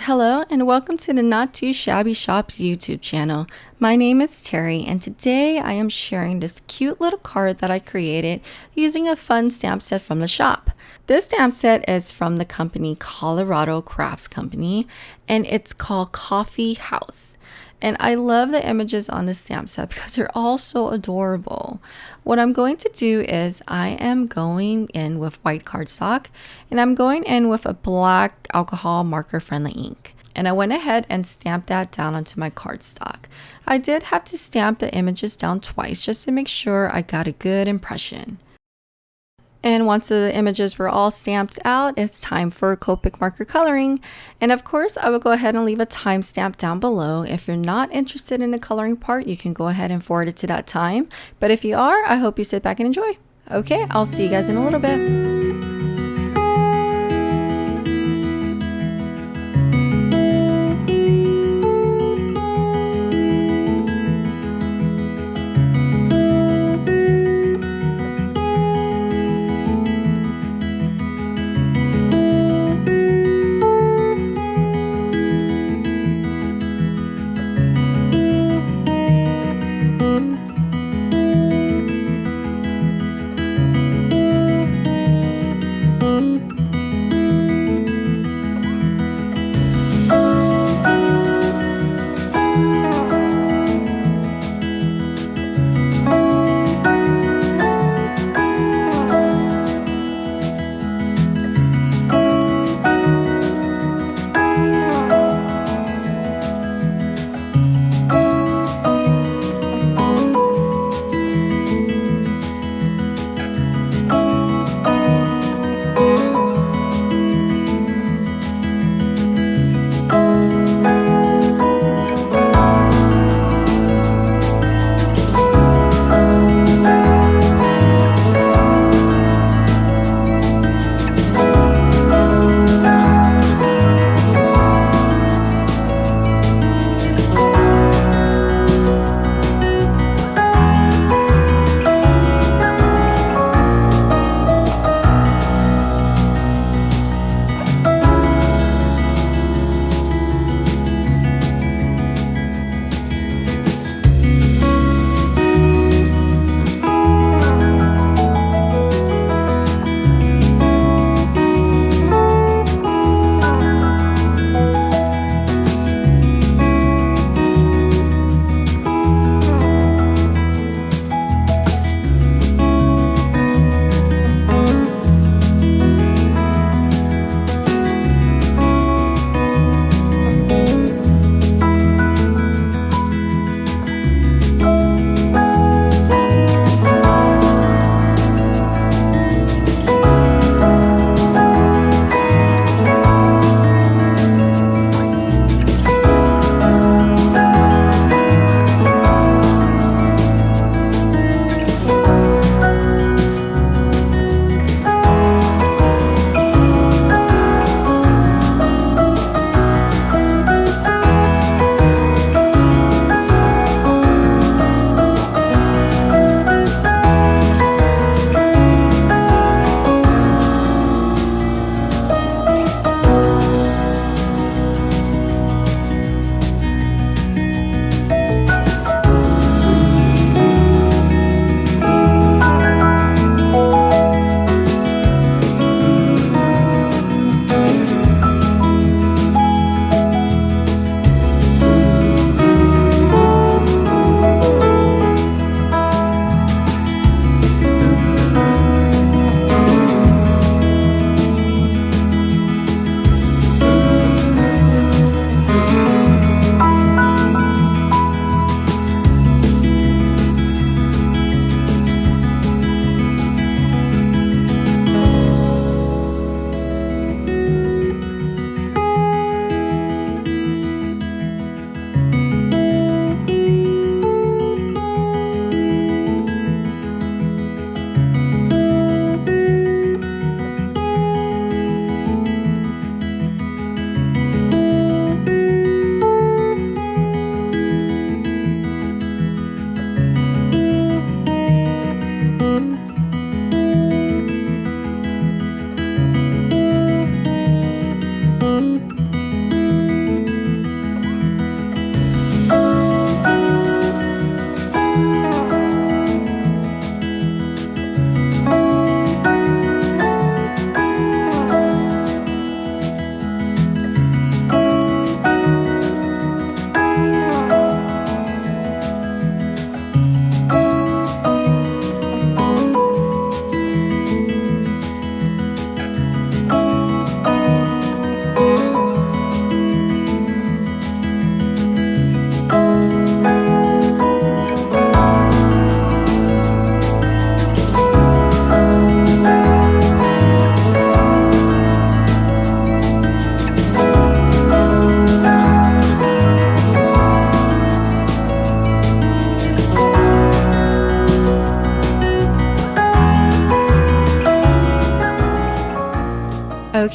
Hello and welcome to the Not Too Shabby Shops YouTube channel. My name is Terry and today I am sharing this cute little card that I created using a fun stamp set from the shop. This stamp set is from the company Colorado Crafts Company and it's called Coffee House. And I love the images on this stamp set because they're all so adorable. What I'm going to do is I am going in with white cardstock and I'm going in with a black alcohol marker friendly ink. And I went ahead and stamped that down onto my cardstock. I did have to stamp the images down twice just to make sure I got a good impression. And once the images were all stamped out, it's time for Copic marker coloring. And of course, I will go ahead and leave a timestamp down below. If you're not interested in the coloring part, you can go ahead and forward it to that time. But if you are, I hope you sit back and enjoy. Okay, I'll see you guys in a little bit.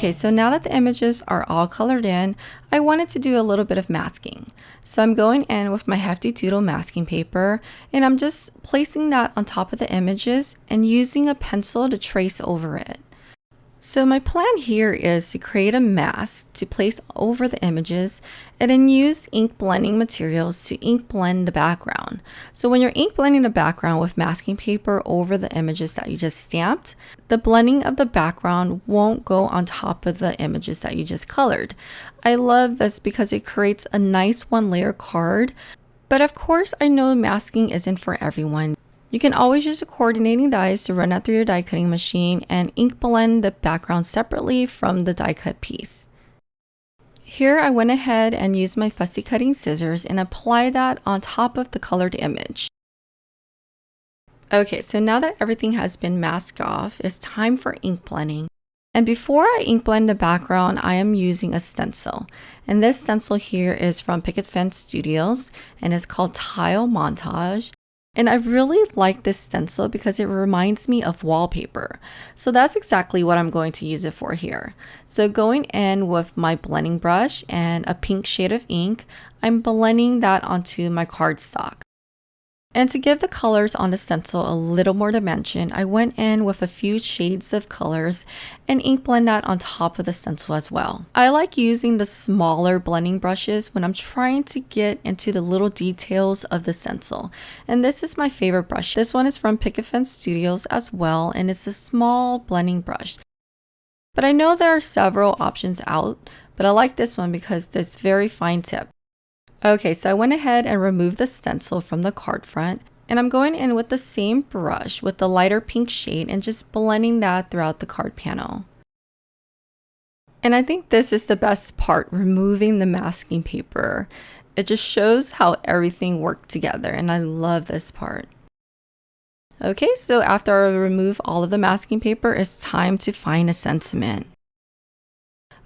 Okay, so now that the images are all colored in, I wanted to do a little bit of masking. So I'm going in with my Hefty Doodle masking paper, and I'm just placing that on top of the images and using a pencil to trace over it. So my plan here is to create a mask to place over the images and then use ink blending materials to ink blend the background. So when you're ink blending the background with masking paper over the images that you just stamped, the blending of the background won't go on top of the images that you just colored. I love this because it creates a nice one-layer card, but of course I know masking isn't for everyone. You can always use the coordinating dies to run that through your die cutting machine and ink blend the background separately from the die cut piece. Here I went ahead and used my fussy cutting scissors and applied that on top of the colored image. Okay, so now that everything has been masked off, it's time for ink blending. And before I ink blend the background, I am using a stencil. And this stencil here is from Picket Fence Studios and it's called Tile Montage. And I really like this stencil because it reminds me of wallpaper. So that's exactly what I'm going to use it for here. So going in with my blending brush and a pink shade of ink, I'm blending that onto my cardstock. And to give the colors on the stencil a little more dimension, I went in with a few shades of colors and ink blend that on top of the stencil as well. I like using the smaller blending brushes when I'm trying to get into the little details of the stencil. And this is my favorite brush. This one is from Picket Fence Studios as well, and it's a small blending brush. But I know there are several options out, but I like this one because it's very fine tip. Okay, so I went ahead and removed the stencil from the card front, and I'm going in with the same brush with the lighter pink shade and just blending that throughout the card panel. And I think this is the best part, removing the masking paper. It just shows how everything worked together, and I love this part. Okay, so after I remove all of the masking paper, it's time to find a sentiment.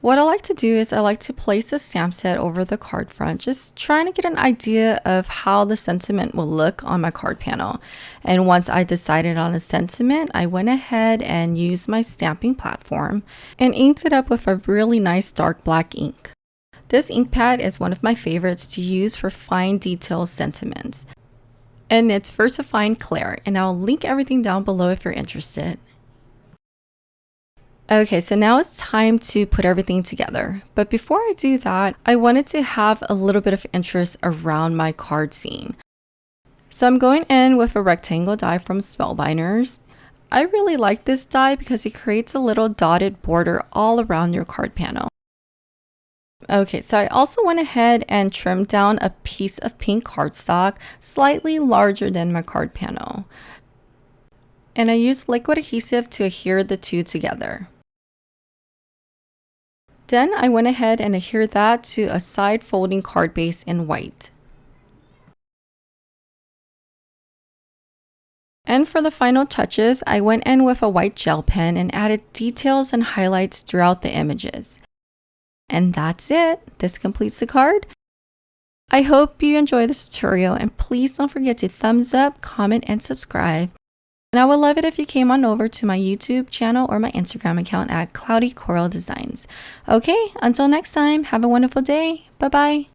What I like to do is I like to place the stamp set over the card front, just trying to get an idea of how the sentiment will look on my card panel. And once I decided on a sentiment, I went ahead and used my stamping platform and inked it up with a really nice dark black ink. This ink pad is one of my favorites to use for fine detail sentiments. And it's VersaFine Clear, and I'll link everything down below if you're interested. Okay, so now it's time to put everything together. But before I do that, I wanted to have a little bit of interest around my card scene. So I'm going in with a rectangle die from Spellbinders. I really like this die because it creates a little dotted border all around your card panel. Okay, so I also went ahead and trimmed down a piece of pink cardstock slightly larger than my card panel. And I used liquid adhesive to adhere the two together. Then I went ahead and adhered that to a side folding card base in white. And for the final touches, I went in with a white gel pen and added details and highlights throughout the images. And that's it. This completes the card. I hope you enjoyed this tutorial, and please don't forget to thumbs up, comment, and subscribe. And I would love it if you came on over to my YouTube channel or my Instagram account at Cloudy Coral Designs. Okay, until next time, have a wonderful day. Bye-bye.